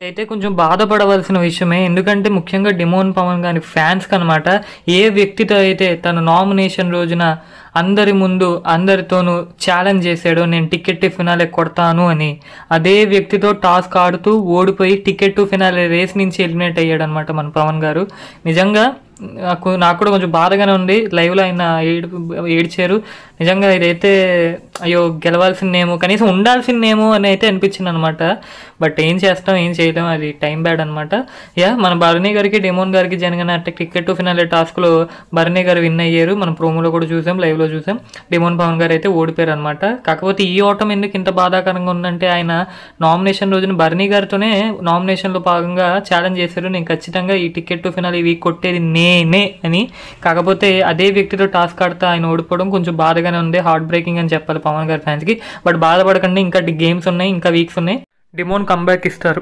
అయితే కొంచెం బాధపడవలసిన విషయమే. ఎందుకంటే ముఖ్యంగా 'డిమోన్ పవన్' గాని ఫ్యాన్స్‌కనమాట ఏ వ్యక్తితో అయితే తన నామినేషన్ రోజున అందరి ముందు అందరితోనూ ఛాలెంజ్ చేశాడో నేను టికెట్ టు ఫినాలే కొడతాను అని, అదే వ్యక్తితో టాస్క్ ఆడుతూ ఓడిపోయి టికెట్ టు ఫినాలే రేస్ నుంచి ఎలిమినేట్ అయ్యాడనమాట మన పవన్ గారు. నిజంగా నాకు కూడా కొంచెం బాధగానే ఉంది. లైవ్లో ఆయన ఏడ్చారు. నిజంగా ఇదైతే అయ్యో గెలవాల్సిందేమో, కనీసం ఉండాల్సిందేమో అని అయితే అనిపించింది అనమాట. బట్ ఏం చేస్తాం, ఏం చేయలేం, అది టైం బ్యాడ్ అనమాట. మన భరణి గారికి డిమోన్ గారికి జరిగిన టికెట్ టు ఫినాలే టాస్క్లో భరణి గారు విన్ అయ్యారు. మనం ప్రోమోలో కూడా చూసాం, లైవ్లో చూసాం. డిమోన్ పవన్ గారు అయితే ఓడిపోయారు అనమాట. కాకపోతే ఈ ఓటం ఎందుకు ఇంత బాధాకరంగా ఉందంటే, ఆయన నామినేషన్ రోజున భరణి గారితోనే నామినేషన్లో భాగంగా ఛాలెంజ్ చేశారు, నేను ఖచ్చితంగా ఈ టికెట్ టు ఫినాలే వీక్ కొట్టేది నేనే అని. కాకపోతే అదే వ్యక్తితో టాస్క్ ఆడుతూ ఆయన ఓడిపోవడం కొంచెం బాధగానే ఉంది, హార్ట్ బ్రేకింగ్ అని చెప్పాలి పవన్ గారి ఫ్యాన్స్కి. బట్ బాధపడకండి, ఇంకా గేమ్స్ ఉన్నాయి, ఇంకా వీక్స్ ఉన్నాయి. డిమోన్ కంబ్యాక్ ఇస్తారు.